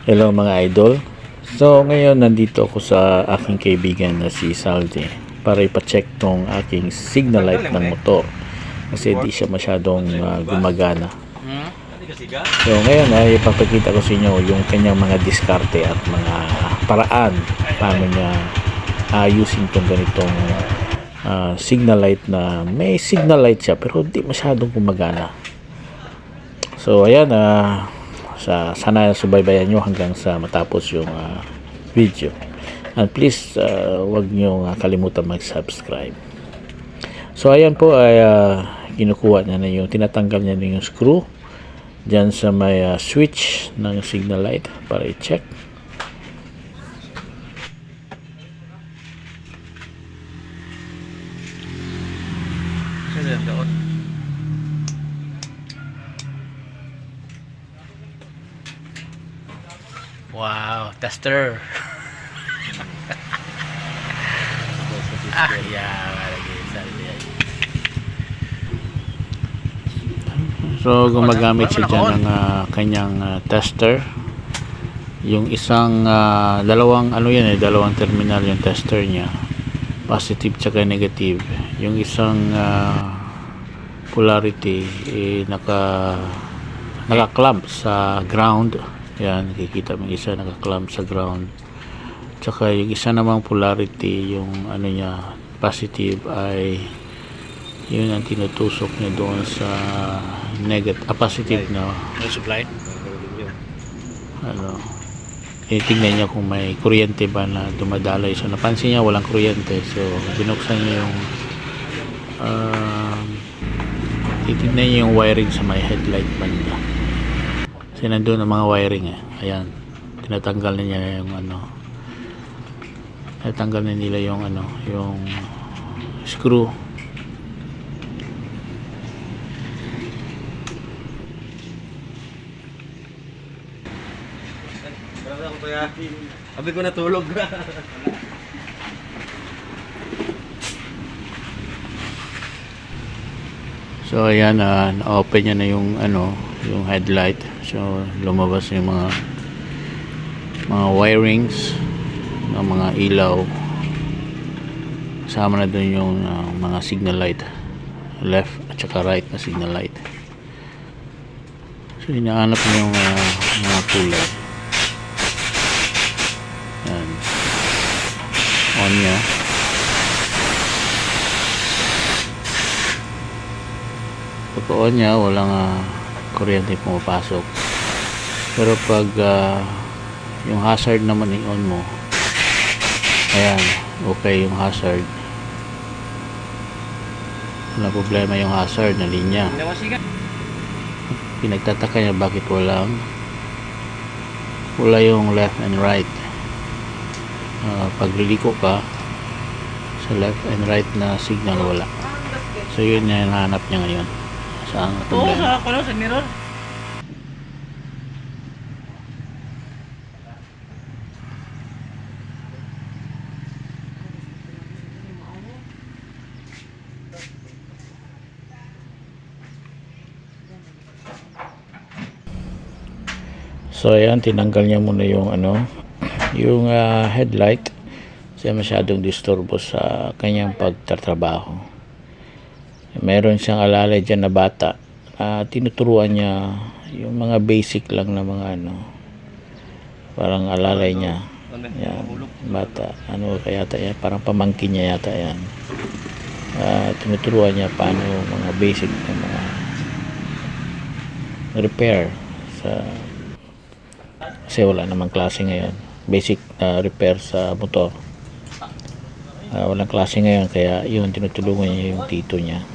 Hello mga idol. So ngayon nandito ako sa aking kaibigan na si Saldi para ipacheck tong aking signal light ng motor kasi di siya masyadong gumagana. So ngayon ay ipapakita ko sa inyo yung kanyang mga diskarte at mga paraan paano niya ayusin tong ganitong signal light na may signal light siya pero di masyadong gumagana. So ayan, sana subaybayan nyo hanggang sa matapos yung video, and please wag nyo kalimutan mag-subscribe. So ayan po ay kinukuha niya na yung, tinatanggal niya na yung screw dyan sa may switch ng signal light para i-check. Wow, tester. So gumagamit siya dyan ng kanyang tester. Yung isang dalawang dalawang terminal yung tester niya, positive tsaka negative. Yung isang polarity naka-clamp sa ground. Yan, nakikita mo yung isa naka-clamp sa ground. Tsaka yung isa namang polarity, yung niya positive, ay yun ang tinutusok niya doon sa positive na supply. Tingnan niya kung may kuryente ba na dumadaloy. So napansin niya walang kuryente, so binuksan niya yung titignan niya yung wiring sa may headlight banda. Kasi nandun ang mga wiring ayan, tinatanggal na niya yung tinatanggal na nila yung yung screw. Sabi ko natulog. So ayan, na-open niya na yung yung headlight. So lumabas yung mga wirings ng mga ilaw. Sama na doon yung mga signal light, left at saka right na signal light. So hinahanap niya yung mga kulay. Yan. On niya. Pagka-on niya, walang kuryente pumapasok. Pero pag yung hazard naman i-on mo, ayan, okay yung hazard. Wala problema yung hazard na linya. Pinagtataka niya bakit wala yung left and right. Pag liliko ka sa left and right na signal, wala. So yun yung nahanap niya ngayon. Saan problema? Sa mirror. So ayan, tinanggal niya muna yung yung headlight kasi masyadong disturbo sa kanyang pagtatrabaho. Meron siyang alalay dyan na bata, tinuturuan niya yung mga basic lang na mga parang alalay niya. Yan, bata, kaya yata yan, parang pamangkin niya yata yan. Tinuturuan niya paano mga basic na mga repair kasi wala namang klase ngayon, basic repair sa motor. Walang klase ngayon, kaya yun, tinutulungan niya yung tito niya.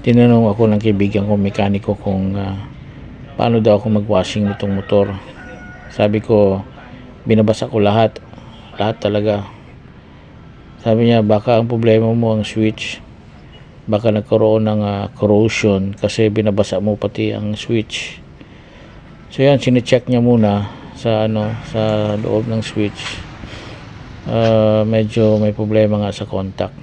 Tinanong ako ng kaibigan kong mekaniko kung paano daw ako mag-washing nitong motor. Sabi ko, binabasa ko lahat talaga. Sabi niya, baka ang problema mo ang switch, baka nagkaroon ng corrosion kasi binabasa mo pati ang switch. So yan, sine-check niya muna sa sa loob ng switch. Medyo may problema nga sa contact.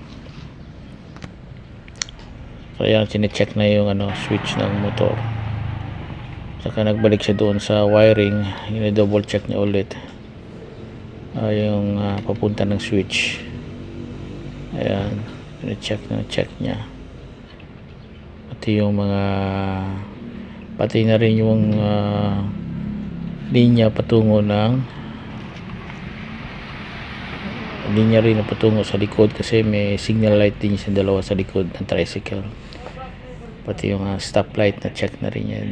So ayan, sinecheck na yung switch ng motor. Saka nagbalik siya doon sa wiring, double check niya ulit yung papunta ng switch. Ayan, check niya. Pati yung pati na rin yung linya patungo linya rin na patungo sa likod, kasi may signal light din sa dalawa sa likod ng tricycle. Pati yung stoplight na check na rin yan.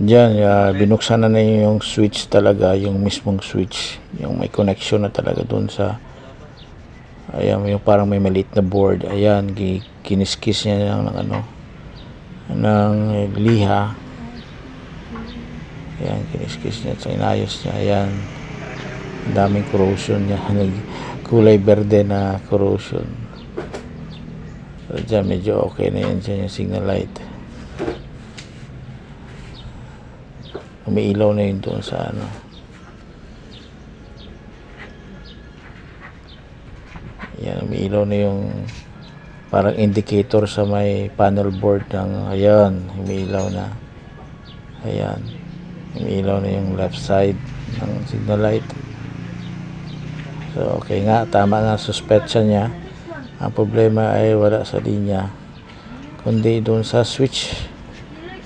Diyan, binuksan na yung switch talaga, yung mismong switch, yung may connection na talaga doon sa, ayan, yung parang may maliit na board. Ayan, kiniskis niya ng liha. Ayan, kiniskis niya, so inayos niya. Ayan, ang daming corrosion niya, kulay berde na corrosion. So dyan, medyo okay na yan dyan, yung signal light. Umiilaw na yun doon sa Ayan, umiilaw na yung parang indicator sa may panel board ng, ayan, umiilaw na. Ayan, umiilaw na yung left side ng signal light. So okay nga, tama nga suspetsya niya. Ang problema ay wala sa linya, kundi doon sa switch,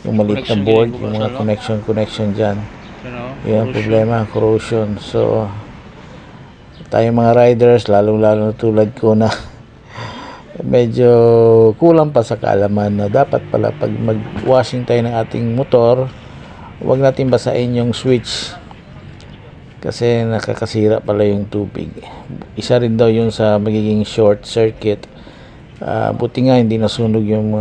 yung maliit na board, yung mga connection dyan. Yun ang problema, corrosion. So tayong mga riders, lalong na tulad ko, na medyo kulang pa sa kaalaman na dapat pala pag mag-washing tayo ng ating motor, huwag natin basahin yung switch, kasi nakakasira pala yung tubig. Isa rin daw yun sa magiging short circuit. Buti nga hindi nasunog yung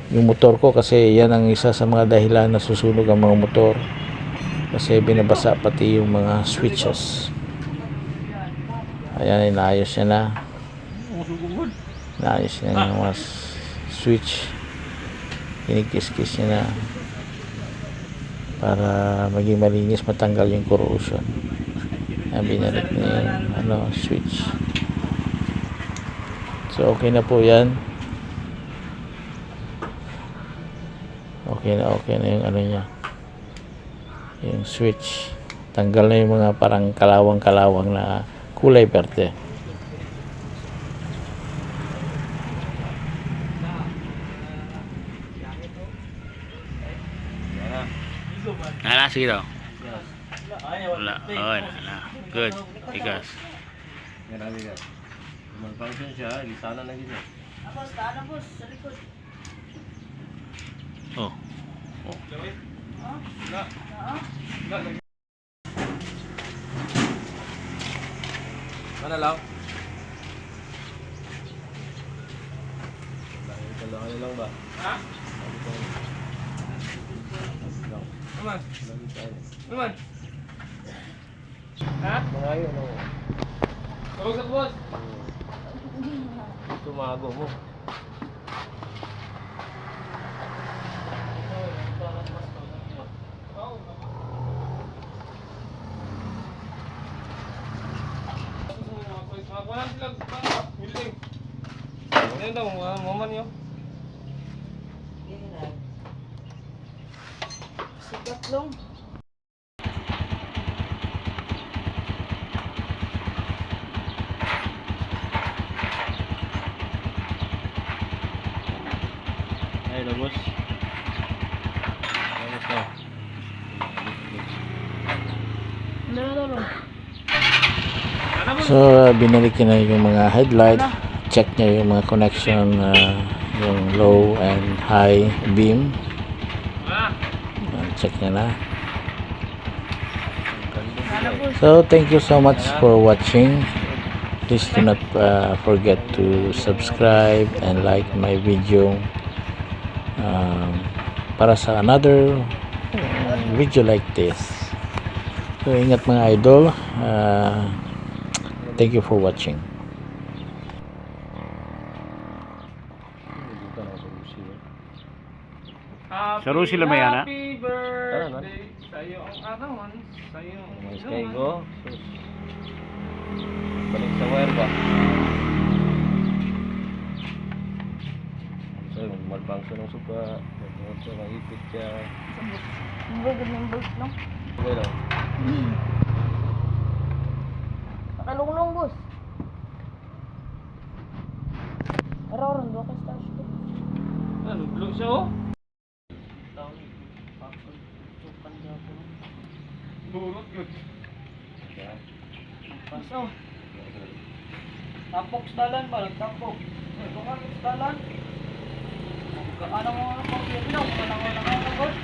yung motor ko, kasi yan ang isa sa mga dahilan na susunog ang mga motor, kasi binabasa pati yung mga switches. Ayan, inaayos niya na. Inaayos niya yung mga switch. Kinikis-kis niya na para maging malinis, matanggal yung corrosion. Ayan, binalik niya yung switch. So okay na po yan. Okay na yung niya, yung switch. Tanggal na yung mga parang kalawang na kulay berde. Sige daw. Wala. Good. Tigas. Mag-function siya, gisana na gina. Tapos, taana boss, sa likod. Oh. Mana lang? Ano lang ba? Ha? Naman. Naman. Ha? Mga yun, no. Tawag sa boss. Tumago mo. Wala sila building. Ano daw, maman yun? Sigat long. Ay, lagos. Lagos na. Ano. So, binalik niya na yung mga headlight. Check niya yung mga connection, yung low and high beam. Check niya na. Sana boss. So, thank you so much for watching. Please do not forget to subscribe and like my video para sa another video like this. So, ingat mga idol. Thank you for watching. Sa Rusi lang may ana? Happy birthday sa'yo ang arawan, sa'yo ang Mas kay go. Balik sa wire ba? So, magbang sa ng suka. Magbang sa ng ipit siya. Members no? Okay lang. Nakalunglong boss. Araw-araw do ka stars ko. Ano, blue siya oh? Burot yun. Paso. Tapok stalan ba? Tapok. Ito ka stalan. Ano mo ang pagkakita? Wala ko lang ako boss.